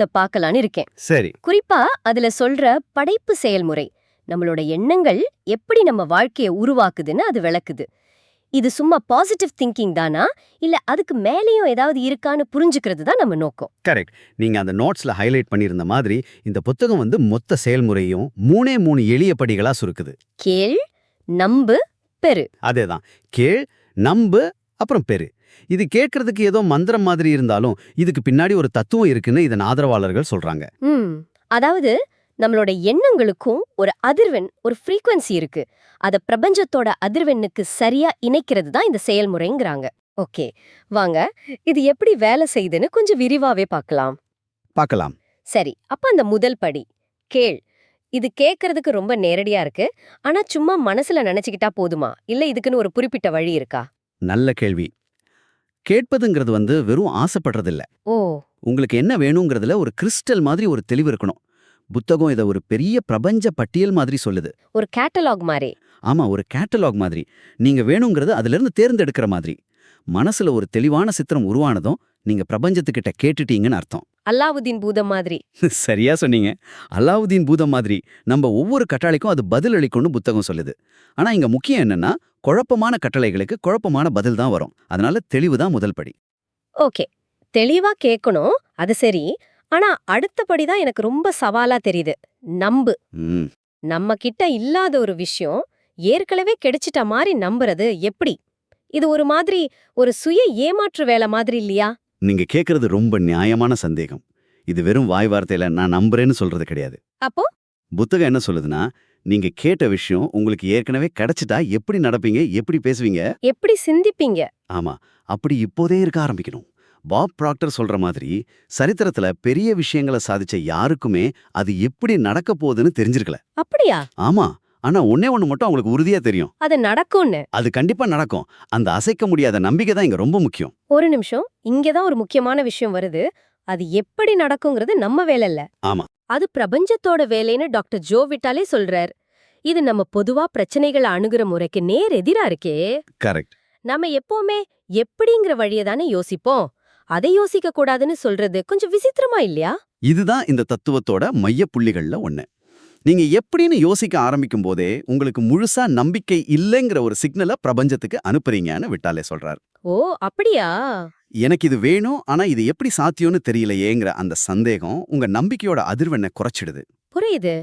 புத்தகத்தை பார்க்கலான்னு இருக்கேன். சரி. குறிப்பா அதுல சொல்ற படைப்பு செயல்முறை நம்மளோட எண்ணங்கள் எப்படி நம்ம வாழ்க்கைய உருவாக்குதுன்னு அது விளக்குது. இது சும்மா பாசிட்டிவ் திங்கிங் தானா இல்ல அதுக்கு மேலேயும் ஏதாவது இருக்கான்னு புரிஞ்சுக்கிறது தான் நம்ம நோக்கம். கரெக்ட். நீங்க அந்த நோட்ஸ்ல ஹைலைட் பண்ணியிருந்த மாதிரி இந்த புத்தகம் மொத்த செயல்முறையும் 3 எளிய படிகளா சுருக்குது. கேள், நம்பு, பெரு. அதேதான். கேள், நம்பு, அப்புறம் பெரு. இது கேட்கறதுக்கு ஏதோ மந்திரம் மாதிரி இருந்தாலும் இதுக்கு பின்னாடி ஒரு தத்துவம் இருக்குன்னு இதன் ஆதரவாளர்கள் சொல்றாங்க. அதாவது நம்மளோட எண்ணங்களுக்கும் ஒரு அதிர்வெண், ஒரு ஃப்ரீக்வன்சி இருக்கு. அத பிரபஞ்சத்தோட அதிர்வெண்ணுக்கு சரியா இணைக்கிறது தான் இந்த செயல்முறைங்கிறாங்க. ஓகே, வாங்க இது எப்படி வேலை செய்யுதுன்னு கொஞ்சம் விரிவாவே பார்க்கலாம். சரி, அப்ப அந்த முதல் படி கேள். இது கேட்கறதுக்கு ரொம்ப நேரடியா இருக்கு. ஆனா சும்மா மனசுல நினைச்சுக்கிட்டா போதுமா, இல்ல இதுக்குன்னு ஒரு குறிப்பிட்ட வழி இருக்கா? நல்ல கேள்வி. கேட்பதுங்கிறது வெறும் ஆசைப்படுறதில்ல. ஓ, உங்களுக்கு என்ன வேணுங்கிறதுல ஒரு கிறிஸ்டல் மாதிரி ஒரு தெளிவு இருக்கணும். புத்தகம் இதை ஒரு பெரிய பிரபஞ்ச பட்டியல் மாதிரி சொல்லுது. ஒரு கேட்டலாக் மாதிரி. ஆமா, ஒரு கேட்டலாக் மாதிரி. நீங்க வேணுங்கிறது அதுல இருந்து தேர்ந்தெடுக்கிற மாதிரி. மனசுல ஒரு தெளிவான சித்திரம் உருவானதும் நீங்க பிரபஞ்சத்துக்கிட்ட கேட்டுட்டீங்கன்னு அர்த்தம். அல்லாவுதீன் பூதம் மாதிரி. சரியா சொன்னீங்க. அல்லாவுதீன் பூதம் மாதிரி நம்ம ஒவ்வொரு கட்டளைக்கும் அது பதில் அளிக்கும்னு புத்தகம் சொல்லுது. ஆனா இங்க முக்கியம் என்னன்னா, குழப்பமான கட்டளைகளுக்கு குழப்பமான பதில் தான் வரும். அதனால தெளிவுதான் முதல் படி. ஓகே, தெளிவா கேட்கணும், அது சரி. ஆனா அடுத்தபடிதான் எனக்கு ரொம்ப சவாலா தெரியுது. நம்பு. நம்ம கிட்ட இல்லாத ஒரு விஷயம் ஏற்கனவே கிடைச்சிட்ட மாதிரி நம்புறது எப்படி? இது ஒரு மாதிரி ஒரு சுய ஏமாற்று வேலை மாதிரி இல்லையா? நீங்க கேக்குறது ரொம்ப நியாயமான சந்தேகம். இது வெறும் வாய் வார்த்தையில நான் நம்புறேன்னு சொல்றது கிடையாது. அப்போ புத்தகம் என்ன சொல்லுதுன்னா, நீங்க கேட்ட விஷயம் உங்களுக்கு ஏற்கனவே கிடைச்சிட்டா எப்படி நடப்பீங்க, எப்படி பேசுவீங்க, எப்படி சிந்திப்பீங்க? ஆமா, அப்படி இப்போதே இருக்க ஆரம்பிக்கணும். பாப் ப்ராக்டர் சொல்ற மாதிரி சரித்திரத்துல பெரிய விஷயங்களை சாதிச்ச யாருக்குமே அது எப்படி நடக்க போகுதுன்னு தெரிஞ்சிருக்கல. அப்படியா? ஆமா, ஆனா ஒண்ணு மட்டும் அவங்களுக்கு உறுதியா தெரியும். அது நடக்கும்னு. அது கண்டிப்பா நடக்கும். அந்த அசைக்க முடியாத நம்பிக்கை தான் இங்க ரொம்ப முக்கியம். ஒரு நிமிஷம், இங்கதான் ஒரு முக்கியமான விஷயம் வருது. அது எப்படி நடக்குங்கிறது நம்ம வேலை இல்ல. ஆமா, அது பிரபஞ்சத்தோட வேலைன்னு டாக்டர் ஜோ விட்டாலே சொல்றார். இது நம்ம பொதுவா பிரச்சனைகளை அணுகுற முறைக்கு நேர் எதிரா இருக்கே. கரெக்ட். நம்ம எப்பவுமே எப்படிங்கிற வழியை தானே யோசிப்போம். அதை யோசிக்க கூடாதுன்னு சொல்றது கொஞ்சம் விசித்திரமா இல்லையா? இதுதான் இந்த தத்துவத்தோட மைய புள்ளிகள்ல ஒண்ணு. நீங்க எப்படின்னு யோசிக்க ஆரம்பிக்கும் போதே உங்களுக்கு முழுசா நம்பிக்கை இல்லைங்கிற ஒரு சிக்னலை பிரபஞ்சத்துக்கு அனுப்புறீங்கன்னு விட்டாலே சொல்றார். ஓ, அப்படியா? எனக்கு இது வேணும், ஆனா இது எப்படி சாத்தியம்னு தெரியலையேங்கிற அந்த சந்தேகம் உங்க நம்பிக்கையோட அதிர்வெண்ணை குறைச்சிடுது. புரியுது.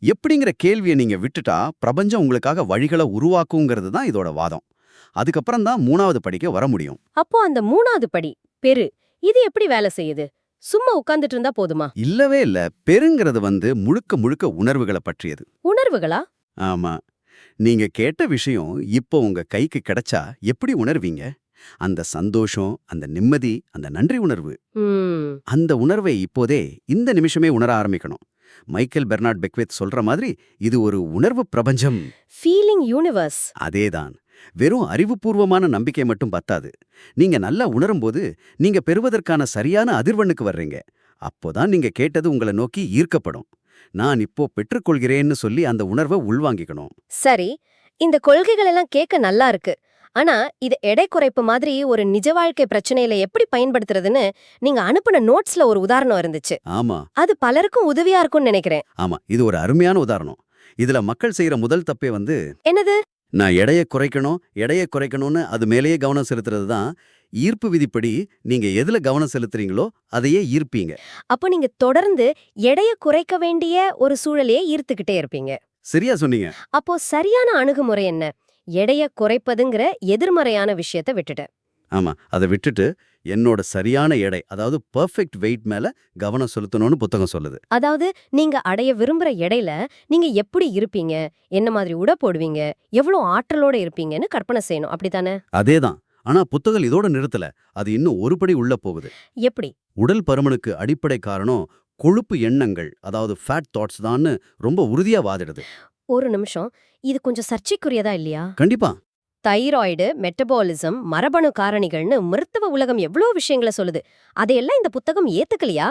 எப்படிங்கிற கேள்வியை நீங்க விட்டுட்டா பிரபஞ்சம் உங்களுக்காக வழிகளை உருவாக்குங்கிறது தான் இதோட வாதம். அதுக்கப்புறம் தான் 3வது படிக்க வர முடியும். அப்போ அந்த 3வது படி பெரு, இது எப்படி வேலை செய்யுது? சும்மா உட்கார்ந்துட்டு இருந்தா போதுமா? இல்லவே இல்ல. பெருங்கிறது முழுக்க முழுக்க உணர்வுகளை பற்றியது. உணர்வுகளா? ஆமா. நீங்க கேட்ட விஷயம் இப்போ உங்க கைக்கு கிடைச்சா எப்படி உணர்வீங்க? அந்த சந்தோஷம், அந்த நிம்மதி, அந்த நன்றி உணர்வு. அந்த உணர்வை இப்போதே இந்த நிமிஷமே உணர ஆரம்பிக்கணும். மைக்கேல் பெர்னார்ட் பெக்வித் சொல்ற மாதிரி இது ஒரு உணர்வு பிரபஞ்சம். Feeling universe. அதேதான். வெறும் அறிவுபூர்வமான நம்பிக்கை மட்டும் பத்தாது. நீங்க நல்லா உணரும்போது நீங்க பெறுவதற்கான சரியான அதிர்வெண்ணுக்கு வர்றீங்க. அப்போதான் நீங்க கேட்டது உங்களை நோக்கி ஈர்க்கப்படும். நான் இப்போ பெற்றுக்கொள்கிறேன்னு சொல்லி அந்த உணர்வை உள்வாங்கிக்கணும். சரி, இந்த கொள்கைகள் எல்லாம் கேட்க நல்லா இருக்கு. ஆனா இது எடை குறைப்பு மாதிரி ஒரு நிஜ வாழ்க்கை பிரச்சனையில எப்படி பயன்படுத்துறதுன்னு நீங்க அனுப்புன நோட்ஸ்ல ஒரு உதாரணம் இருந்துச்சு. ஆமா, அது பலருக்கும் உதவியா இருக்கும்னு நினைக்கிறேன். ஆமா, இது ஒரு அருமையான உதாரணம். இதுல மக்கள் செய்யற முதல் தப்பே என்னது? நான் எடையை குறைக்கணும்னு அது மேலேயே கவனம் செலுத்துறது தான். ஈர்ப்பு விதிப்படி நீங்க எதுல கவனம் செலுத்துறீங்களோ அதையே ஈர்ப்பீங்க. அப்போ நீங்க தொடர்ந்து எடைய குறைக்க வேண்டிய ஒரு சூழலையே ஈர்த்துக்கிட்டே இருப்பீங்க. சரியா சொன்னீங்க. அப்போ சரியான அணுகுமுறை என்ன? எடைய குறைப்பதுங்கிற எதிர்மறையான விஷயத்தை விட்டுட்டு. ஆமா, அதை விட்டுட்டு என்னோட சரியான எடை, அதாவது பெர்ஃபெக்ட் வெயிட் மேல கவனம் செலுத்தணும்னு புத்தகம் சொல்லுது. அதாவது நீங்க அடைய விரும்புற எடையில நீங்க எப்படி இருப்பீங்க, என்ன மாதிரி உடை போடுவீங்க, எவ்வளவு ஆற்றலோட இருப்பீங்கன்னு கற்பனை செய்யணும். அப்படித்தானே? அதேதான். ஆனா புத்தகம் இதோட நிறுத்தல. அது இன்னும் ஒரு படி உள்ள போகுது. எப்படி? உடல் பருமனுக்கு அடிப்படை காரணம் கொழுப்பு எண்ணங்கள், அதாவது ஃபேட் தாட்ஸ் தான்னு ரொம்ப உறுதியா வாதிடுது. ஒரு நிமிஷம், இது கொஞ்சம் சர்ச்சைக்குரியதா இல்லையா? கண்டிப்பா. தைராய்டு, மெட்டபாலிசம், மரபணு காரணிகள்னு மருத்துவ உலகம் எவ்வளோ விஷயங்களை சொல்லுது. அதையெல்லாம் இந்த புத்தகம் ஏத்துக்கலையா?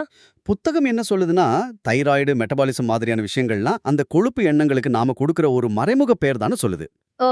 புத்தகம் என்ன சொல்லுதுன்னா, தைராய்டு, மெட்டபாலிசம் மாதிரியான விஷயங்கள்லாம் அந்த கொழுப்பு எண்ணங்களுக்கு நாம கொடுக்கிற ஒரு மறைமுக பெயர் தானே சொல்லுது. ஓ,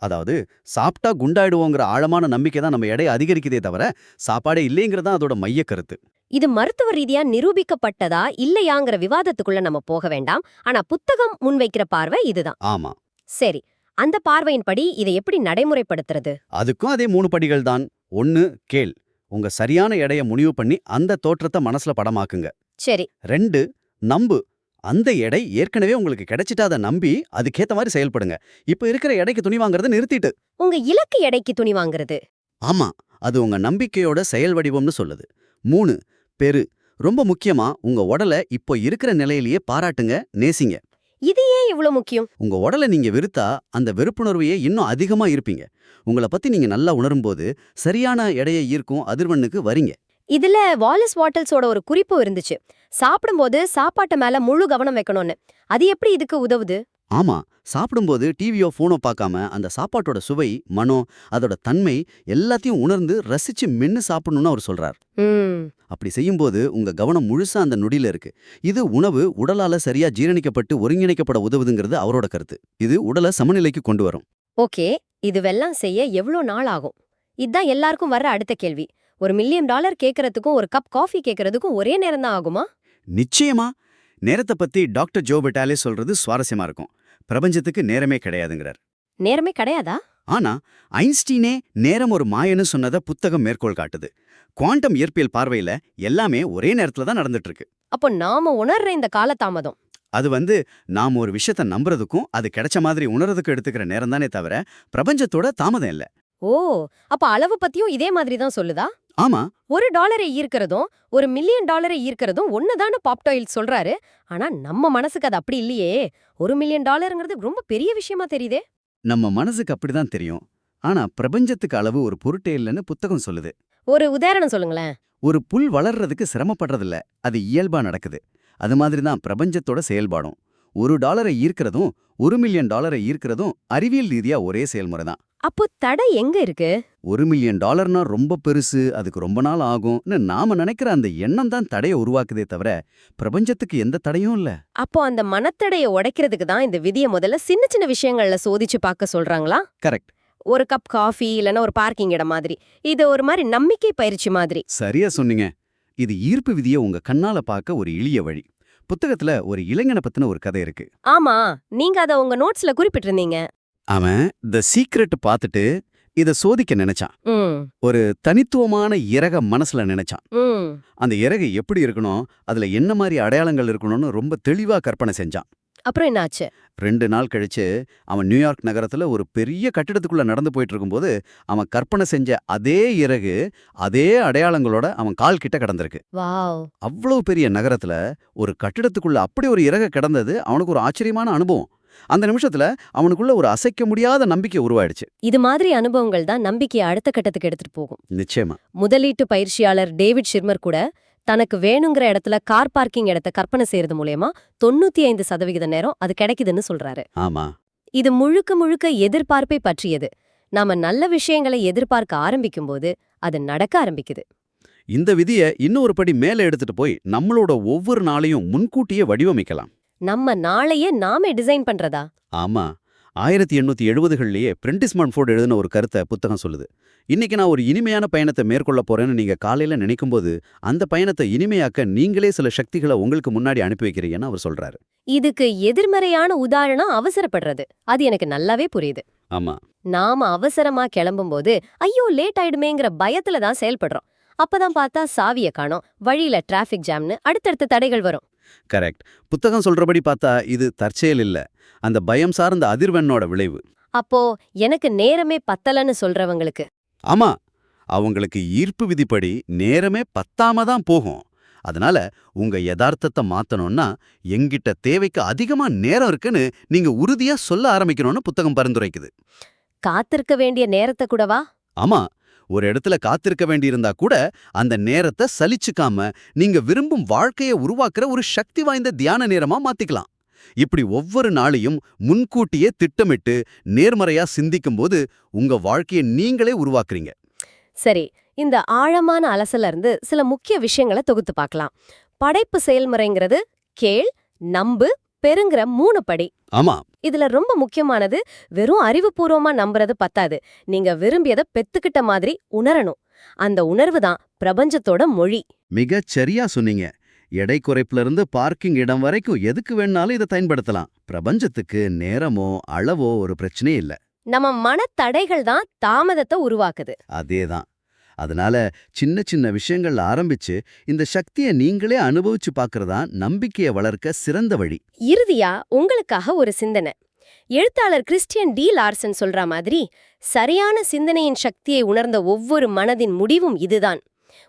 அதாவது சாப்பிட்டா குண்டாயிடுவோங்கிற ஆழமான நம்பிக்கை தான் நம்ம எடையை அதிகரிக்குதே தவிர சாப்பாடே இல்லைங்கிறதா அதோட மைய கருத்து. இது மருத்துவ ரீதியா நிரூபிக்கப்பட்டதா இல்லையாங்கிற விவாதத்துக்குள்ள நம்ம போக வேண்டாம். ஆனா புத்தகம் முன்வைக்கிற பார்வை இதுதான். ஆமா, சரி, அந்த பார்வையின்படி இதை எப்படி நடைமுறைப்படுத்துறது? அதுக்கும் அதே 3 படிகள் தான். 1 கேள். உங்க சரியான எடைய முடிவு பண்ணி அந்த தோற்றத்தை மனசுல படமாக்குங்க. சரி. 2 நம்பு. அந்த எடை ஏற்கனவே உங்களுக்கு கிடைச்சிட்டா அதை நம்பி அதுக்கேத்த மாதிரி செயல்படுங்க. இப்ப இருக்கிற எடைக்கு துணி வாங்குறத நிறுத்திட்டு. உங்க இலக்கு எடைக்கு துணி வாங்குறது. ஆமா, அது உங்க நம்பிக்கையோட செயல் வடிவம்னு சொல்லுது. 3 பெரு. ரொம்ப முக்கியமா உங்க உடலை இப்போ இருக்கிற நிலையிலேயே பாராட்டுங்க, நேசிங்க. இது ஏன் இவ்ளோ முக்கியம்? உங்க உடலை நீங்க வெறுத்தா அந்த வெறுப்புணர்வையே இன்னும் அதிகமா இருப்பீங்க. உங்களை பத்தி நீங்க நல்லா உணரும்போது சரியான எடையை ஈர்க்கும் அதிர்வெண்ணுக்கு வரீங்க. இதுல வாலஸ் வாட்டல்ஸோட ஒரு குறிப்பு இருந்துச்சு. சாப்பிடும்போது சாப்பாட்டு மேல முழு கவனம் வைக்கணும்னு. அது எப்படி இதுக்கு உதவுது? ஆமா, சாப்பிடும்போது டிவியோ ஃபோனோ பார்க்காம அந்த சாப்பாட்டோட சுவை, மனம், அதோட தன்மை எல்லாத்தையும் உணர்ந்து ரசிச்சு மென்னு சாப்பிடணும்னு அவர் சொல்றார். ம். அப்படி செய்யும்போது உங்க கவனம் முழுசா அந்த நொடியில இருக்கு. இது உணவு உடலால சரியா ஜீரணிக்கப்பட்டு ஒருங்கிணைக்கப்பட உதவுதுங்கிறது அவரோட கருத்து. இது உடலை சமநிலைக்கு கொண்டு வரும். ஓகே, இதுவெல்லாம் செய்ய எவ்ளோ நாள் ஆகும்? இதான் எல்லாருக்கும் வர்ற அடுத்த கேள்வி. $1 மில்லியன் கேக்குறதுக்கும் ஒரு கப் காஃபி கேக்குறதுக்கும் ஒரே நேரம் தான் ஆகுமா? நிச்சயமா. நேரத்தை பத்தி டாக்டர் ஜோ பெட்டாலே சொல்றது சுவாரஸ்யமா இருக்கும். பிரபஞ்சத்துக்கு நேரமே கிடையாதுங்கிறார். நேரமே கிடையாதா? ஆனா ஐன்ஸ்டீனே நேரம் ஒரு மாயன்னு சொன்னதை புத்தகம் மேற்கோள் காட்டுது. குவாண்டம் இயற்பியல் பார்வையில எல்லாமே ஒரே நேரத்துல தான் நடந்துட்டு இருக்கு. அப்போ நாம உணர்ற இந்த காலதாமதம் அது நாம ஒரு விஷயத்த நம்புறதுக்கும் அது கிடைச்ச மாதிரி உணர்றதுக்கும் எடுத்துக்கிற நேரம் தானே தவிர பிரபஞ்சத்தோட தாமதம் இல்ல. ஓ, அப்ப அளவு பத்தியும் இதே மாதிரி தான் சொல்லுதா? ஆமா, $1 ஈர்க்கிறதும் $1 மில்லியன் ஈர்க்கிறதும் ஒண்ணுதான்னு பாப்டாயில் சொல்றாரு. ஆனா நம்ம மனசுக்கு அது அப்படி இல்லையே. $1 மில்லியன் ரொம்ப பெரிய விஷயமா தெரியுதே. நம்ம மனசுக்கு அப்படிதான் தெரியும். ஆனா பிரபஞ்சத்துக்கு அளவு ஒரு பொருட்டே இல்லைன்னு புத்தகம் சொல்லுது. ஒரு உதாரணம் சொல்லுங்களேன். ஒரு புல் வளர்றதுக்கு சிரமப்படுறதில்ல, அது இயல்பா நடக்குது. அது மாதிரி தான் பிரபஞ்சத்தோட செயல்பாடும். $1 ஈர்க்கிறதும் $1 மில்லியன் ஈர்க்கிறதும் அறிவியல் ரீதியா ஒரே செயல்முறை தான். அப்போ தடை எங்க இருக்கு? $1 மில்லியன் ரொம்ப பெருசு, அதுக்கு ரொம்ப நாள் ஆகும்னு நாம நினைக்கிற அந்த எண்ணம் தான் தடையை உருவாக்குதே தவிர பிரபஞ்சத்துக்கு எந்த தடையும் இல்ல. அப்போ அந்த மனத்தடைய உடைக்கிறதுக்கு தான் இந்த விதியை முதல்ல சின்ன சின்ன விஷயங்கள்ல சோதிச்சு பார்க்க சொல்றாங்களா? கரெக்ட். ஒரு கப் காஃபி இல்லைன்னா ஒரு பார்க்கிங் இடம் மாதிரி. இது ஒரு மாதிரி நம்பிக்கை பயிற்சி மாதிரி. சரியா சொன்னீங்க. இது ஈர்ப்பு விதியை உங்க கண்ணால பார்க்க ஒரு எளிய வழி. புத்தகத்துல ஒரு இளைஞனை பத்தின ஒரு கதை இருக்கு. ஆமா, நீங்க அத உங்க நோட்ஸ்ல குறிப்பிட்டிருந்தீங்க. அவன் தி சீக்ரெட் பார்த்துட்டு இத சோதிக்க நினைச்சான். ம். ஒரு தனித்துவமான இறக மனசுல நினைச்சான். ம். அந்த இறகு எப்படி இருக்கணும், அதுல என்ன மாதிரி அடையாளங்கள் இருக்கணும்னு ரொம்ப தெளிவா கற்பனை செஞ்சான். அப்புறம் என்னாச்சு? 2 நாள் கழிச்சு அவன் நியூயார்க் நகரத்துல ஒரு பெரிய கட்டிடத்துக்குள்ள நடந்து போயிட்டு இருக்கும்போது அவன் கற்பனை செஞ்ச அதே இறகு அதே அடையாளங்களோட அவன் கால் கிட்ட கிடந்திருக்கு. வாவ். அவ்வளவு பெரிய நகரத்துல ஒரு கட்டிடத்துக்குள்ள அப்படி ஒரு இறகு கிடந்தது அவனுக்கு ஒரு ஆச்சரியமான அனுபவம். அந்த நிமிஷத்துல அவனுக்குள்ள ஒரு அசைக்க முடியாத நம்பிக்கை உருவாயிடுச்சு. இது மாதிரி அனுபவங்கள் தான் நம்பிக்கையை அடுத்த கட்டத்துக்கு எடுத்துட்டு போகும். நிச்சயமா. முதலீட்டு பயிற்சியாளர் டேவிட் ஷிர்மர் கூட தனக்கு வேணுங்கிற இடத்துல கார் பார்க்கிங் இடத்த கற்பனை செய்யறது மூலமா 95% நேரம் அது கிடைக்குதுன்னு சொல்றாரு. ஆமா, இது முழுக்க முழுக்க எதிர்பார்ப்பை பற்றியது. நாம நல்ல விஷயங்களை எதிர்பார்க்க ஆரம்பிக்கும்போது அது நடக்க ஆரம்பிக்குது. இந்த விதியை இன்னொரு படி மேல எடுத்துட்டு போய் நம்மளோட ஒவ்வொரு நாளையும் முன்கூட்டியே வடிவமைக்கலாம். நம்ம நாளையே நாமே டிசைன் பண்றதா? ஆமா, 1870களிலேயே பிரெண்டிஸ் மன்ஃபோர்ட் எழுதின ஒரு கருத்தை புத்தகம் சொல்லுது. இன்னைக்கு நான் ஒரு இனிமையான பயணத்தை மேற்கொள்ள போறேன்னு நீங்க காலையில நினைக்கும்போது அந்த பயணத்தை இனிமையாக்க நீங்களே சில சக்திகளை உங்களுக்கு முன்னாடி அனுப்பி வைக்கிறீங்கன்னு அவர் சொல்றாரு. இதுக்கு எதிர்மறையான உதாரணம் அவசரப்படுறது. அது எனக்கு நல்லாவே புரியுது. ஆமா, நாம அவசரமா கிளம்பும்போது ஐயோ லேட் ஆயிடுமேங்கிற பயத்துல தான் செயல்படுறோம். அப்பதான் பார்த்தா சாவிய காணோம், வழியில டிராஃபிக் ஜாம்னு அடுத்தடுத்த தடைகள் வரும். கரெக்ட். புத்தகம் சொல்றபடி பார்த்தா இது தற்செயல் இல்ல, அந்த பயம் சார்ந்த அதிர்வெண்ணோட விளைவு. அப்போ எனக்கு நேரமே பத்தலன்னு சொல்றவங்களுக்கு? ஆமா, அவங்களுக்கு ஈர்ப்பு விதிப்படி நேரமே பத்தாம தான் போகும். அதனால உங்க யதார்த்தத்தை மாத்தணும்னா எங்கிட்ட தேவைக்கு அதிகமா நேரம் இருக்குன்னு நீங்க உறுதியா சொல்ல ஆரம்பிக்கணும்னு புத்தகம் பரிந்துரைக்குது. காத்திருக்க வேண்டிய நேரத்தை கூடவா? ஆமா, ஒரு இடத்துல காத்திருக்க வேண்டியிருந்தா கூட அந்த நேரத்தை சலிச்சுக்காம நீங்க விரும்பும் வாழ்க்கையை உருவாக்குற ஒரு சக்தி வாய்ந்த தியான நேரமா மாத்திக்கலாம். இப்படி ஒவ்வொரு நாளையும் முன்கூட்டியே திட்டமிட்டு நேர்மறையா சிந்திக்கும்போது உங்க வாழ்க்கையை நீங்களே உருவாக்குறீங்க. சரி, இந்த ஆழமான அலசல இருந்து சில முக்கிய விஷயங்களை தொகுத்து பார்க்கலாம். படைப்பு செயல்முறைங்கிறது கேள், நம்பு, பெருங்கிற 3 படி. ஆமா. இதுல ரொம்ப முக்கியமானது வெறும் அறிவுபூர்வமா நம்புறது பத்தாது. நீங்க விரும்பியத பெத்துக்கிட்ட மாதிரி உணரணும். அந்த உணர்வு தான் பிரபஞ்சத்தோட மொழி. மிகச் சரியா சொன்னீங்க. எடை குறைப்புல இருந்து பார்க்கிங் இடம் வரைக்கும் எதுக்கு வேணாலும் இதை பயன்படுத்தலாம். பிரபஞ்சத்துக்கு நேரமோ அளவோ ஒரு பிரச்சனையே இல்ல. நம்ம மனத்தடைகள் தான் தாமதத்தை உருவாக்குது. அதேதான். அதனால சின்ன சின்ன விஷயங்கள்ல ஆரம்பிச்சு இந்த சக்தியை நீங்களே அனுபவிச்சு பார்க்கறதா நம்பிக்கையை வளர்க்க சிறந்த வழி. இறுதியா உங்களுக்காக ஒரு சிந்தனை. எழுத்தாளர் கிறிஸ்டியன் டி லார்சன் சொல்ற மாதிரி, சரியான சிந்தனையின் சக்தியை உணர்ந்த ஒவ்வொரு மனதின் முடிவும் இதுதான்.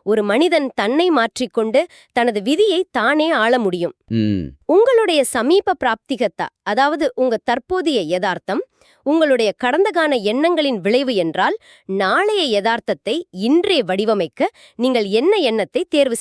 ஒரு மனிதன் தன்னை மாற்றிக்கொண்டு தனது விதியை தானே ஆள முடியும். உங்களுடைய சமீப பிராப்திகத்தா, அதாவது உங்க தற்போதைய யதார்த்தம், உங்களுடைய கடந்தகால எண்ணங்களின் விளைவு என்றால், நாளைய யதார்த்தத்தை இன்றே வடிவமைக்க நீங்கள் என்ன எண்ணத்தை தேர்வு